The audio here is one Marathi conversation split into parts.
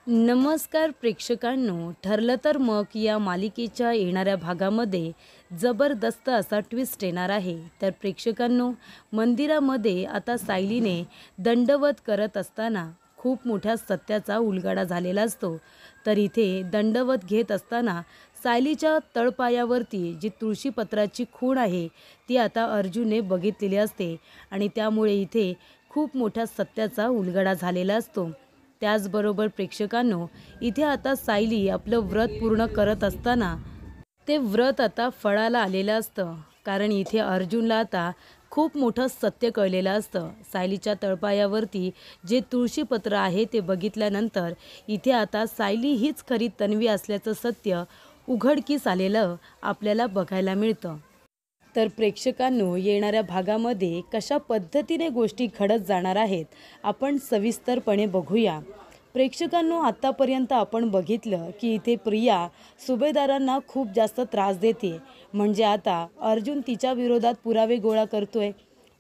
नमस्कार प्रेक्षकांनो, ठरलं तर मग या मालिकेच्या येणाऱ्या भागामध्ये जबरदस्त असा ट्विस्ट येणार आहे. तर प्रेक्षकांनो, मंदिरामध्ये आता सायलीने दंडवत करत असताना खूप मोठ्या सत्याचा उलगडा झालेला असतो. तर इथे दंडवत घेत असताना सायलीच्या तळपायावरती जी तुळशीपत्राची खूण आहे ती आता अर्जुनने बघितलेली असते आणि त्यामुळे इथे खूप मोठ्या सत्याचा उलगडा झालेला असतो. त्याचबरोबर प्रेक्षकांनो, इथे आता सायली आपलं व्रत पूर्ण करत असताना ते व्रत आता फळाला आलेलं असतं. कारण इथे अर्जुनला आता खूप मोठं सत्य कळलेलं असतं. सायलीच्या तळपायावरती जे तुळशीपत्र आहे ते बघितल्यानंतर इथे आता सायली हीच खरी तन्वी असल्याचं सत्य उघडकीस आलेलं आपल्याला बघायला मिळतं. तर प्रेक्षकांनो, येणाऱ्या भागामध्ये कशा पद्धतीने गोष्टी घडत जाणार आहेत आपण सविस्तरपणे बघूया. प्रेक्षकांनो, आत्तापर्यंत आपण बघितलं की इथे प्रिया सुभेदारांना खूप जास्त त्रास देते. म्हणजे आता अर्जुन तिच्या विरोधात पुरावे गोळा करतोय,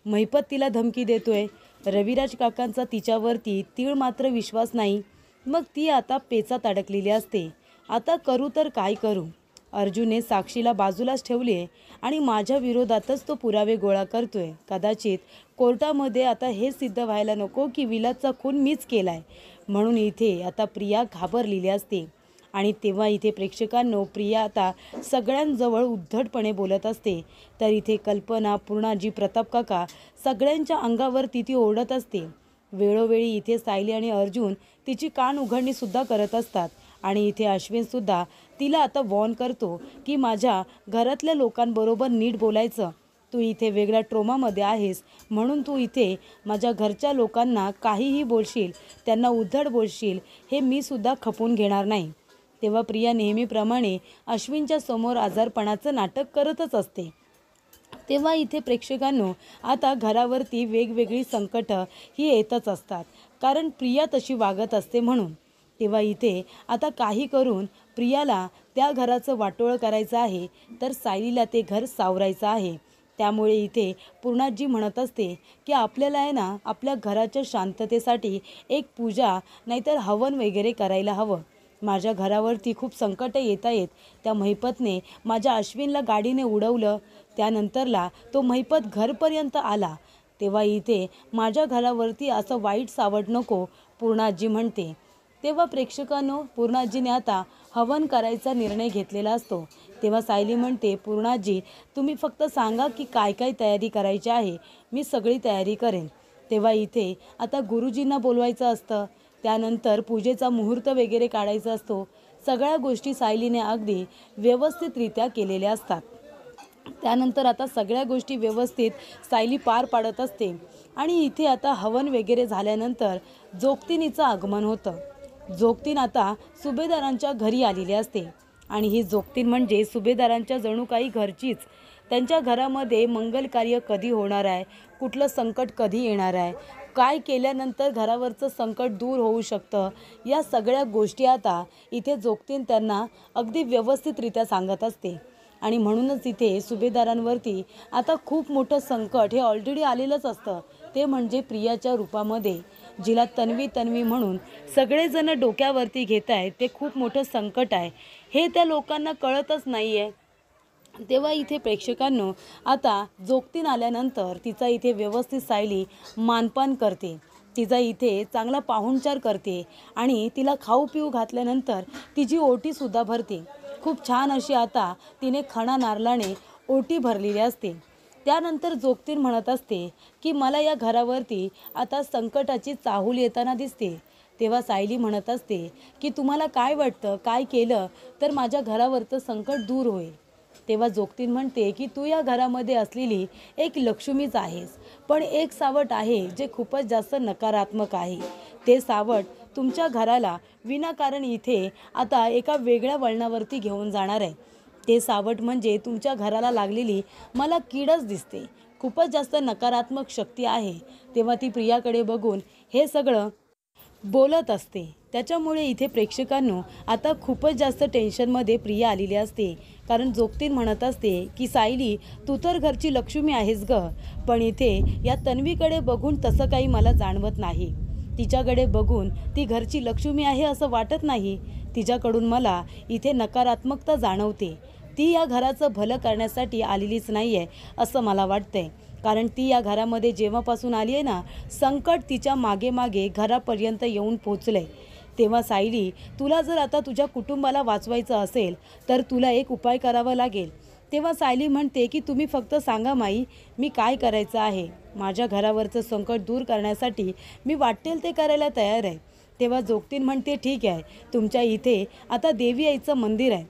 महिपत तिला धमकी देतोय, रविराज काकांचा तिच्यावरती तीळ मात्र विश्वास नाही. मग ती आता पेचात अडकलेली असते. आता करू तर काय करू? अर्जुनने साक्षीला बाजूलाच ठेवली आहे आणि माझ्या विरोधातच तो पुरावे गोळा करतोय. कदाचित कोर्टामध्ये आता हे सिद्ध व्हायला नको की विलासचा खून मीच केलाय. म्हणून इथे आता प्रिया घाबरलेली असते. आणि तेव्हा इथे प्रेक्षकांनो, प्रिया आता सगळ्यांजवळ उद्धटपणे बोलत असते. तर इथे कल्पना, पूर्णाजी, प्रताप काका सगळ्यांच्या अंगावरती ती ओरडत असते. वेळोवेळी इथे सायली आणि अर्जुन तिची कान उघडणीसुद्धा करत असतात. आणि इथे अश्विनसुद्धा तिला आता वॉर्न करतो की माझ्या घरातल्या लोकांबरोबर नीट बोलायचं. तू इथे वेगळ्या ट्रोमामध्ये आहेस, म्हणून तू इथे माझ्या घरच्या लोकांना काहीही बोलशील, त्यांना उद्धट बोलशील, हे मी सुद्धा खपून घेणार नाही. तेव्हा प्रिया नेहमीप्रमाणे अश्विनच्या समोर आजारपणाचं नाटक करतच असते. तेव्हा इथे प्रेक्षकांनो, आता घरावरती वेगवेगळी संकटं ही येतच असतात, कारण प्रिया तशी वागत असते म्हणून. तेव्हा इथे आता काही करून प्रियाला त्या घराचं वाटोळं करायचं आहे, तर सायलीला ते घर सावरायचं आहे. त्यामुळे इथे पूर्णाजी म्हणत असते की आपल्याला आहे ना, आपल्या घराच्या शांततेसाठी एक पूजा नाहीतर हवन वगैरे करायला हवं. माझ्या घरावरती खूप संकटं येत आहेत. त्या महिपतने माझ्या अश्विनला गाडीने उडवलं, त्यानंतरला तो महिपत घरपर्यंत आला. तेव्हा इथे माझ्या घरावरती असं वाईट सावट नको, पूर्णाजी म्हणते. तेव्हा प्रेक्षकांनो, पूर्णाजीने आता हवन करायचा निर्णय घेतलेला असतो. तेव्हा सायली म्हणते, पूर्णाजी तुम्ही फक्त सांगा की काय काय तयारी करायची आहे, मी सगळी तयारी करेन. तेव्हा इथे आता गुरुजींना बोलवायचं असतं, त्यानंतर पूजेचा मुहूर्त वगैरे काढायचा असतो. सगळ्या गोष्टी सायलीने अगदी व्यवस्थितरित्या केलेल्या असतात. त्यानंतर आता सगळ्या गोष्टी व्यवस्थित सायली पार पाडत असते. आणि इथे आता हवन वगैरे झाल्यानंतर जोगतिनीचं आगमन होतं. जोगतीन आता सुभेदारांच्या घरी आलेली असते. आणि ही जोगतीन म्हणजे सुभेदारांच्या जणू काही घरचीच. त्यांच्या घरामध्ये मंगल कार्य कधी होणार आहे, कुठलं संकट कधी येणार आहे, काय केल्यानंतर घरावरचं संकट दूर होऊ शकतं, या सगळ्या गोष्टी आता इथे जोगतीन त्यांना अगदी व्यवस्थितरित्या सांगत असते. आणि म्हणूनच इथे सुभेदारांवरती आता खूप मोठं संकट हे ऑलरेडी आलेलंच असतं. ते म्हणजे प्रियाच्या रूपामध्ये, जिला तन्वी तन्वी म्हणून सगळेजण डोक्यावरती घेत आहेत. ते खूप मोठं संकट आहे, हे त्या लोकांना कळतच नाही आहे. तेव्हा इथे प्रेक्षकांनो, आता जोगतीन आल्यानंतर तिचा इथे व्यवस्थित सायली मानपान करते. तिचा इथे चांगला पाहुणचार करते आणि तिला खाऊ पिऊ घातल्यानंतर तिची ओटीसुद्धा भरते. खूप छान अशी आता तिने खणा नारळाने ओटी भरलेली असते. त्यानंतर जोगतीन म्हणत असते की मला या घरावरती आता संकटाची चाहूल येताना दिसते. तेव्हा सायली म्हणत असते की तुम्हाला काय वाटतं, काय केलं तर माझ्या घरावरचं संकट दूर होईल? तेव्हा जोगतीन म्हणते की तू या घरामध्ये असलेली एक लक्ष्मीच आहेस, पण एक सावट आहे जे खूपच जास्त नकारात्मक आहे. ते सावट तुमच्या घराला विनाकारण इथे आता एका वेगळ्या वळणावरती घेऊन जाणार आहे. ते सावट म्हणजे तुमच्या घराला लागलेली मला कीडच दिसते, खूपच जास्त नकारात्मक शक्ती आहे. तेव्हा ती प्रियाकडे बघून हे सगळं बोलत असते. त्याच्यामुळे इथे प्रेक्षकांनो, आता खूपच जास्त टेन्शनमध्ये प्रिया आलेली असते. कारण जोगतीन म्हणत असते की सायली तू तर घरची लक्ष्मी आहेस ग, पण इथे या तन्वीकडे बघून तसं काही मला जाणवत नाही. तिच्याकडे बघून ती घरची लक्ष्मी आहे असं वाटत नाही. तिच्याकडून मला इथे नकारात्मकता जाणवते. ती या घराचं भलं करण्यासाठी आलेलीच नाही आहे असं मला वाटतंय. कारण ती या घरामध्ये जेव्हापासून आली आहे ना, संकट तिच्या मागे मागे घरापर्यंत येऊन पोचलंय. तेव्हा सायली, तुला जर आता तुझ्या कुटुंबाला वाचवायचं असेल तर तुला एक उपाय करावा लागेल. तेव्हा सायली म्हणते की तुम्ही फक्त सांगा माई, मी काय करायचं आहे. माझ्या घरावरचं संकट दूर करण्यासाठी मी वाटेल ते करायला तयार आहे. तेव्हा जोगतीन म्हणते ठीक आहे, तुमच्या इथे आता देवी आईचं मंदिर आहे,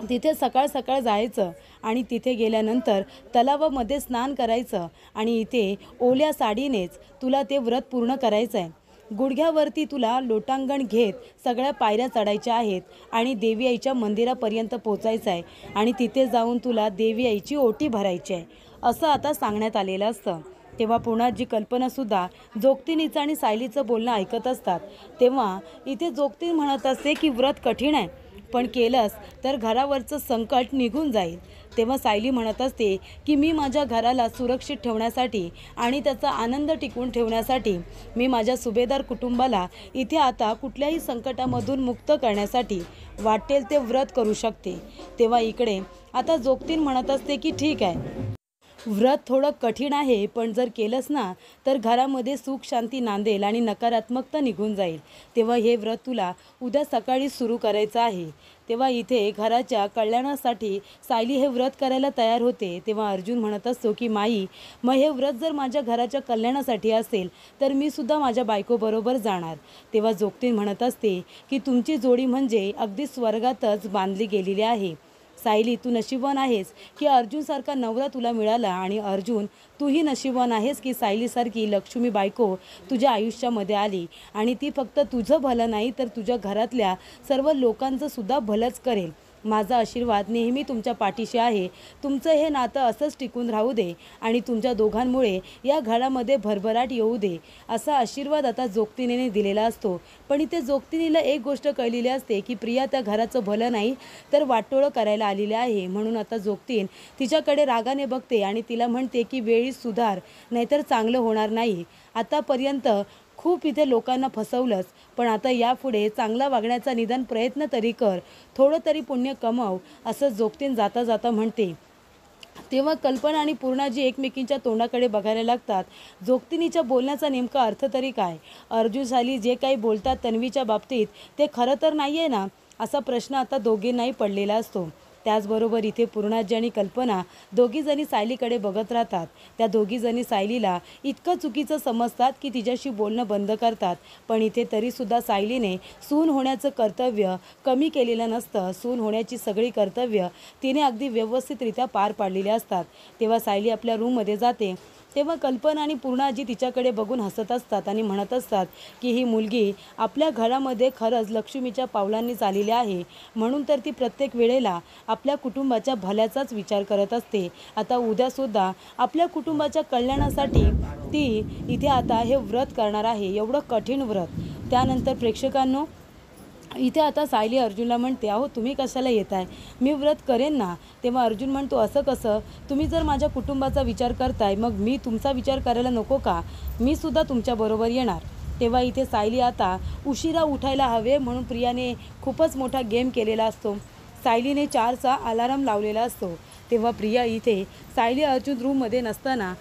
तिथे सकाळ सकाळ जायचं आणि तिथे गेल्यानंतर तलावामध्ये स्नान करायचं आणि इथे ओल्या साडीनेच तुला ते व्रत पूर्ण करायचं आहे. गुडघ्यावरती तुला लोटांगण घेत सगळ्या पायऱ्या चढायच्या आहेत आणि देवी आईच्या मंदिरापर्यंत पोचायचं आहे आणि तिथे जाऊन तुला देवी आईची ओटी भरायची आहे असं आता सांगण्यात आलेलं असतं. तेव्हा पुन्हा जी कल्पनासुद्धा जोगतीनीचं आणि सायलीचं बोलणं ऐकत असतात. तेव्हा इथे जोगतीन म्हणत असते की व्रत कठीण आहे, पण केलंस तर घरावरचं संकट निघून जाईल. तेव्हा सायली म्हणत असते की मी माझ्या घराला सुरक्षित ठेवण्यासाठी आणि त्याचा आनंद टिकवून ठेवण्यासाठी मी माझ्या सुभेदार कुटुंबाला इथे आता कुठल्याही संकटामधून मुक्त करण्यासाठी वाटेल ते व्रत करू शकते. तेव्हा इकडे आता जोगतीन म्हणत असते की ठीक आहे, व्रत थोडं कठीण आहे, पण जर केलंस ना तर घरामध्ये सुख शांती नांदेल आणि नकारात्मकता निघून जाईल. तेव्हा हे व्रत तुला उद्या सकाळी सुरू करायचं आहे. तेव्हा इथे घराच्या कल्याणासाठी सायली हे व्रत करायला तयार होते. तेव्हा अर्जुन म्हणत असतो की माई, मग हे व्रत जर माझ्या घराच्या कल्याणासाठी असेल तर मी सुद्धा माझ्या बायकोबरोबर जाणार. तेव्हा जोगतीन म्हणत असते की तुमची जोडी म्हणजे अगदी स्वर्गातच बांधली गेलेली आहे. सायली, तू नशीबवान आहेस की अर्जुनसारखा नवरा तुला मिळाला आणि अर्जुन, तूही नशीबवान आहेस की सायलीसारखी लक्ष्मी बायको तुझ्या आयुष्यामध्ये आली आणि ती फक्त तुझं भलं नाही तर तुझ्या घरातल्या सर्व लोकांचं सुद्धा भलंच करेल. माझा आशीर्वाद नेहमी तुमच्या पाठीशी आहे. तुमचं हे नातं असंच टिकून राहू दे आणि तुमच्या दोघांमुळे या घरामध्ये भरभराट येऊ दे असा आशीर्वाद आता जोगतीनीने दिलेला असतो. पण इथे जोगतीनीला एक गोष्ट कळलेली असते की प्रिया त्या घराचं भलं नाही तर वाटोळं करायला आलेली आहे. म्हणून आता जोगतीन तिच्याकडे रागाने बघते आणि तिला म्हणते की वेळी सुधार, नाहीतर चांगलं होणार नाही. आतापर्यंत खूप इथे लोकांना फसवलंच, पण आता यापुढे चांगला वागण्याचा निदान प्रयत्न तरी कर, थोडं तरी पुण्य कमाव असं जोगतीन जाता जाता म्हणते. तेव्हा कल्पना आणि पूर्णाजी एकमेकींच्या तोंडाकडे बघायला लागतात. जोगतीनीच्या बोलण्याचा नेमका अर्थ तरी काय? अर्जुन सायली जे काही बोलतात तन्वीच्या बाबतीत ते खरं तर नाही आहे ना, असा प्रश्न आता दोघींनाही पडलेला असतो. त्याचबरोबर इथे पूर्णाजी आणि कल्पना दोघीजणी सायलीकडे बघत राहतात. त्या दोघीजणी सायलीला इतकं चुकीचं समजतात की तिच्याशी बोलणं बंद करतात. पण इथे तरीसुद्धा सायलीने सून होण्याचं कर्तव्य कमी केलेलं नसतं. सून होण्याची सगळी कर्तव्य तिने अगदी व्यवस्थितरित्या पार पाडलेली असतात. तेव्हा सायली आपल्या रूममध्ये जाते. तेव्हा कल्पना आणि पूर्णाजी तिच्याकडे बघून हसत असतात आणि म्हणत असतात की ही मुलगी आपल्या घरामध्ये खरंच लक्ष्मीच्या पावलांनी चाललेली आहे, म्हणून तर ती प्रत्येक वेळेला आपल्या कुटुंबाच्या भल्याचाच विचार करत असते. आता उद्यासुद्धा आपल्या कुटुंबाच्या कल्याणासाठी ती इथे आता हे व्रत करणार आहे, एवढं कठीण व्रत. त्यानंतर प्रेक्षकांनो, इथे आता सायली अर्जुनला म्हणते, अहो तुम्ही कशाला येत आहे, मी व्रत करेन ना. तेव्हा अर्जुन म्हणतो, असं कसं, तुम्ही जर माझ्या कुटुंबाचा विचार करताय मग मी तुमचा विचार करायला नको का? मी सुद्धा तुमच्याबरोबर येणार. तेव्हा इथे सायली आता उशिरा उठायला हवे म्हणून प्रियाने खूपच मोठा गेम केलेला असतो. सायलीने 4चा अलार्म लावलेला असतो. तेव्हा प्रिया इथे सायली अर्जुन रूममध्ये नसताना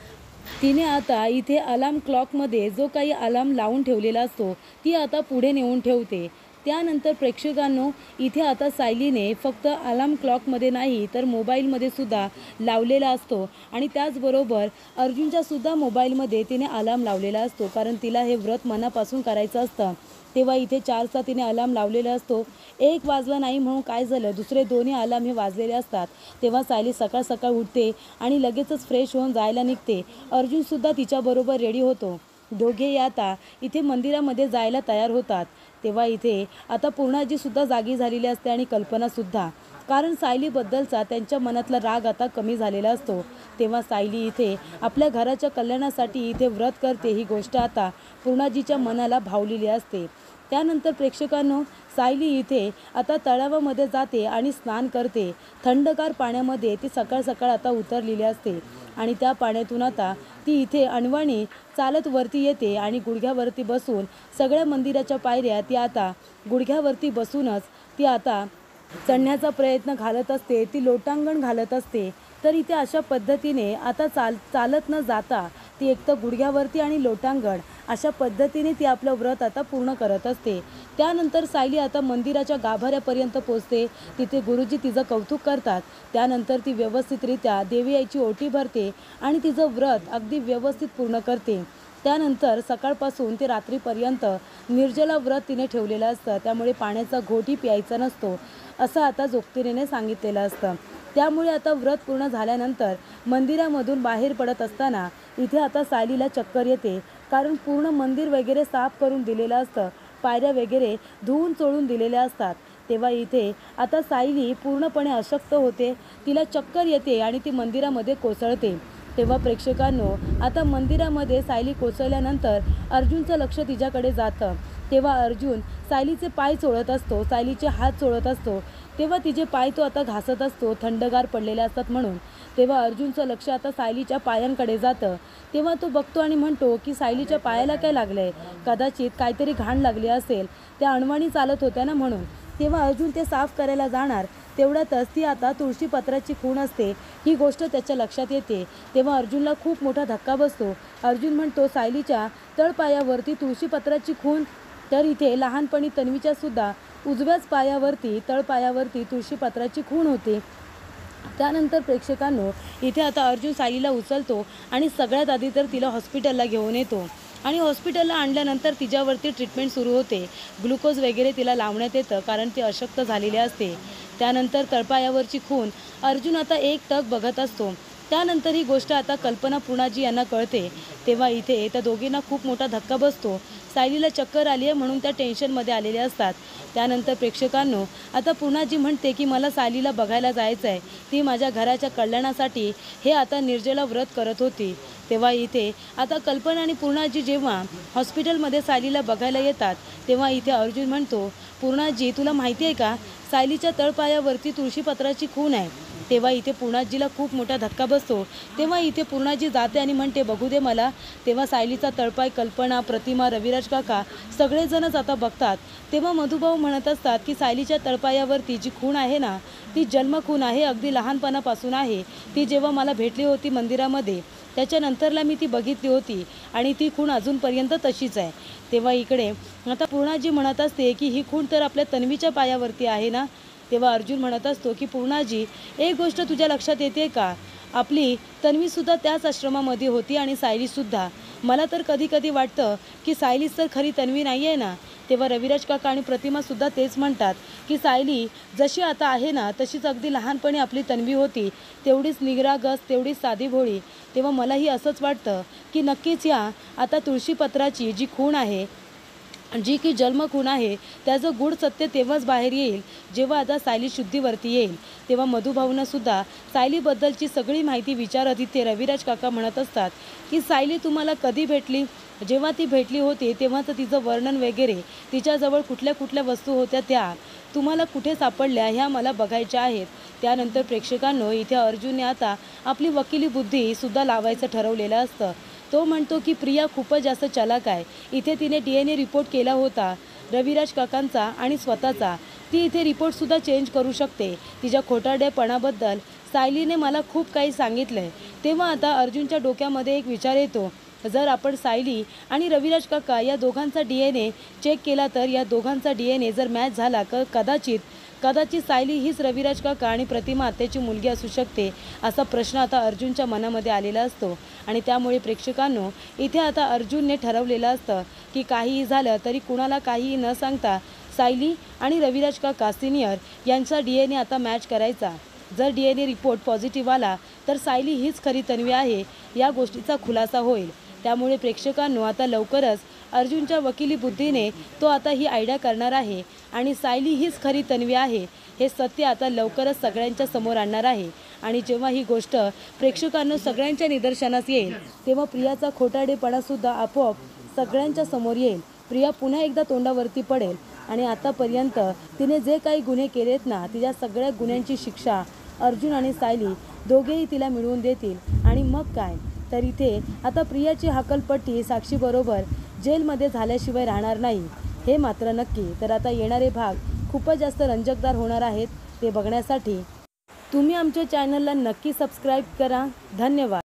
तिने आता इथे अलार्म क्लॉकमध्ये जो काही अलार्म लावून ठेवलेला असतो ती आता पुढे नेऊन ठेवते. त्यानंतर प्रेक्षकांनो, इथे आता सायलीने फक्त अलार्म क्लॉकमध्ये नाही तर मोबाईलमध्ये सुद्धा लावलेला असतो आणि त्याचबरोबर अर्जुनच्यासुद्धा मोबाईलमध्ये तिने अलार्म लावलेला असतो, कारण तिला हे व्रत मनापासून करायचं असतं. तेव्हा इथे 4चा तिने अलार्म लावलेला असतो. 1 वाजला नाही म्हणून काय झालं, दुसरे दोन्ही अलार्म हे वाजलेले असतात. तेव्हा सायली सकाळ सकाळ उठते आणि लगेचच फ्रेश होऊन जायला निघते. अर्जुनसुद्धा तिच्याबरोबर रेडी होतो. दोघेही आता इथे मंदिरामध्ये जायला तयार होतात. तेव्हा इथे आता पूर्णाजीसुद्धा जागी झालेली असते आणि कल्पनासुद्धा, कारण सायलीबद्दलचा त्यांच्या मनातला राग आता कमी झालेला असतो. तेव्हा सायली इथे आपल्या घराच्या कल्याणासाठी इथे व्रत करते, ही गोष्ट आता पूर्णाजीच्या मनाला भावलेली असते. त्यानंतर प्रेक्षकांनो, सायली इथे आता तलावामध्ये जाते आणि स्नान करते। थंडगार पाण्यामध्ये ती सकाळ सकाळ आता उतरलेली असते आणि त्या पाण्यातून आता ती इथे अनवाणी चालत वरती येते आणि गुडघ्यावरती बसून सगळ्या मंदिराच्या पायऱ्या ती आता गुडघ्यावरती बसूनच ती आता चढण्याचा प्रयत्न घालत असते, ती लोटांगण घालत असते। तर इथे अशा पद्धतीने आता चालत न जाता ती एक तर गुडघ्यावरती आणि लोटांगण अशा पद्धतीने ती आपलं व्रत आता पूर्ण करत असते। त्यानंतर सायली आता मंदिराच्या गाभाऱ्यापर्यंत पोहोचते। तिथे गुरुजी तिचं कौतुक करतात। त्यानंतर ती व्यवस्थितरित्या देवी आईची ओटी भरते आणि तिचं व्रत अगदी व्यवस्थित पूर्ण करते। त्यानंतर सकाळपासून ते रात्रीपर्यंत निर्जला व्रत तिने ठेवलेलं असतं, त्यामुळे पाण्याचा घोटही प्यायचा नसतो असं आता जोगतिरीने सांगितलेलं असतं। त्यामुळे आता व्रत पूर्ण झाल्यानंतर मंदिरामधून बाहेर पडत असताना इथे आता सायलीला चक्कर येते, कारण पूर्ण मंदिर वगैरे साफ करून दिलेलं असतं, पायऱ्या वगैरे धुवून चोळून दिलेल्या असतात। तेव्हा इथे आता सायली पूर्णपणे अशक्त होते, तिला चक्कर येते आणि ती मंदिरामध्ये कोसळते। तेव्हा प्रेक्षकांनो, आता मंदिरामध्ये सायली कोसळल्यानंतर अर्जुनचं लक्ष तिच्याकडे जातं। तेव्हा अर्जुन सायलीचे पाय चोळत असतो, सायलीचे हात चोळत असतो। तेव्हा तिचे पाय तो आता घासत असतो, थंडगार पडलेले असतात म्हणून। तेव्हा अर्जुनचं लक्ष आता सायलीच्या पायांकडे जातं। तेव्हा तो बघतो आणि म्हणतो की सायलीच्या पायाला काय लागलंय, कदाचित काहीतरी घाण लागली असेल, त्या अणवाणी चालत होत्या ना म्हणून। तेव्हा अर्जुन ते साफ करायला जाणार, तेवढ्यातच ती आता तुळशीपत्राची खूण असते ही गोष्ट त्याच्या लक्षात येते। तेव्हा अर्जुनला खूप मोठा धक्का बसतो। अर्जुन म्हणतो, सायलीच्या तळपायावरती तुळशीपत्राची खूण? तर इथे लहानपणी तन्वीच्या सुद्धा उजव्याच पायावरती तळपायावरती तुळशीपत्राची खूण होती। त्यानंतर प्रेक्षकांनो, इथे आता अर्जुन सायलीला उचलतो आणि सगळ्यात आधी तर तिला हॉस्पिटलला घेऊन येतो आणि हॉस्पिटलला आणल्यानंतर तिच्यावरती ट्रीटमेंट सुरू होते। ग्लुकोज वगैरे तिला लावण्यात येतं, कारण ती अशक्त झालेली असते। त्यानंतर तळपायावरची खूण अर्जुन आता एकटक बघत असतो। त्यानंतर ही गोष्ट आता कल्पना पूर्णाजी यांना कळते। तेव्हा इथे त्या दोघींना खूप मोठा धक्का बसतो। सायलीला चक्कर आली आहे म्हणून त्या टेन्शनमध्ये आलेले असतात। त्यानंतर प्रेक्षकांनो, आता पूर्णाजी म्हणते की मला सायलीला बघायला जायचं आहे, ती माझ्या घराच्या कल्याणासाठी हे आता निर्जला व्रत करत होती। तेव्हा इथे आता कल्पना आणि पूर्णाजी जेव्हा हॉस्पिटलमध्ये सायलीला बघायला येतात, तेव्हा इथे अर्जुन म्हणतो, पूर्णाजी तुला माहिती आहे का, सायलीच्या तळपायावरती तुळशीपत्राची खूण आहे। तेव्हा इथे पूर्णाजीला खूप मोठा धक्का बसतो। तेव्हा इथे पूर्णाजी जाते आणि म्हणते, बघू दे मला। तेव्हा सायलीचा तळपाय कल्पना, प्रतिमा, रविराज काका सगळेजणच आता बघतात। तेव्हा मधुभाऊ म्हणत असतात की सायलीच्या तळपायावरती जी खूण आहे ना, ती जन्मखूण आहे, अगदी लहानपणापासून आहे। ती जेव्हा मला भेटली होती मंदिरामध्ये, त्याच्यानंतरला मी ती बघितली होती आणि ती खूण अजूनपर्यंत तशीच आहे। तेव्हा इकडे आता पूर्णाजी म्हणत असते की ही खूण तर आपल्या तन्वीच्या पायावरती आहे ना। तेव्हा अर्जुन म्हणत असतो की पूर्णाजी, एक गोष्ट तुझ्या लक्षात येते का, आपली तन्वीसुद्धा त्याच आश्रमामध्ये होती आणि सायलीसुद्धा। मला तर कधी कधी वाटतं की सायलीच तर खरी तन्वी नाही आहे ना। तेव्हा रविराज काका आणि प्रतिमासुद्धा तेच म्हणतात की सायली जशी आता आहे ना, तशीच अगदी लहानपणी आपली तन्वी होती, तेवढीच निरागस, तेवढीच साधी भोळी। तेव्हा मलाही असंच वाटतं की नक्कीच या आता तुळशीपत्राची जी खूण आहे, जी की जन्मखूण आहे, त्याचं गूढ सत्य तेव्हाच बाहेर येईल जेव्हा आता सायली शुद्धीवरती येईल। तेव्हा मधुभाऊंना सुद्धा सायलीबद्दलची सगळी माहिती विचारत इथे रविराज काका म्हणत असतात की सायली तुम्हाला कधी भेटली, जेव्हा ती भेटली होती तेव्हाचं तिचं वर्णन वगैरे, तिच्याजवळ कुठल्या कुठल्या वस्तू होत्या त्या तुम्हाला कुठे सापडल्या, ह्या मला बघायच्या आहेत। त्यानंतर प्रेक्षकांनो, इथे अर्जुनने आता आपली वकिली बुद्धीसुद्धा लावायचं ठरवलेलं असतं। तो म्हणतो की प्रिया खूपच जास्त चालाक आहे। इथे तिने DNA रिपोर्ट केला होता रविराज काकांचा आणि स्वतःचा। ती इथे रिपोर्टसुद्धा चेंज करू शकते। तिच्या खोटारडेपणाबद्दल सायलीने मला खूप काही सांगितलं आहे। तेव्हा आता अर्जुनच्या डोक्यामध्ये एक विचार येतो, जर आपण सायली आणि रविराज काका या दोघांचा DNA चेक केला तर या दोघांचा DNA जर मॅच झाला तर कदाचित सायली हीच रविराज काका आणि प्रतिमा आत्याची मुलगी असू शकते, असा प्रश्न आता अर्जुनच्या मनामध्ये आलेला असतो। आणि त्यामुळे प्रेक्षकांनो, इथे आता अर्जुनने ठरवलेलं असतं की काहीही झालं तरी कुणाला काहीही न सांगता सायली आणि रविराज काका सिनियर यांचा DNA आता मॅच करायचा। जर DNA रिपोर्ट पॉझिटिव्ह आला तर सायली हीच खरी तन्वी आहे, या गोष्टीचा खुलासा होईल। त्यामुळे प्रेक्षकांनो, आता लवकरच अर्जुनच्या वकिली बुद्धीने तो आता ही आयडिया करणार आहे आणि सायली हीच खरी तन्वी आहे हे सत्य आता लवकरच सगळ्यांच्या समोर आणणार आहे। आणि जेव्हा ही गोष्ट प्रेक्षकांना सगळ्यांच्या निदर्शनास येईल, तेव्हा प्रियाचा खोटारडेपणासुद्धा आपोआप सगळ्यांच्या समोर येईल। प्रिया पुन्हा एकदा तोंडावरती पडेल आणि आतापर्यंत तिने जे काही गुन्हे केलेत ना, तिच्या सगळ्या गुन्ह्यांची शिक्षा अर्जुन आणि सायली दोघेही तिला मिळवून देतील. आणि मग काय तर इथे आता प्रियाची हकलपट्टी साक्षीबरोबर जेलमध्ये झाल्याशिवाय राहणार नाही, हे मात्र नक्की. तर आता येणारे भाग खूपच जास्त रंजकदार होणार आहेत. ते बघण्यासाठी तुम्ही आमच्या चॅनलला नक्की सबस्क्राईब करा. धन्यवाद.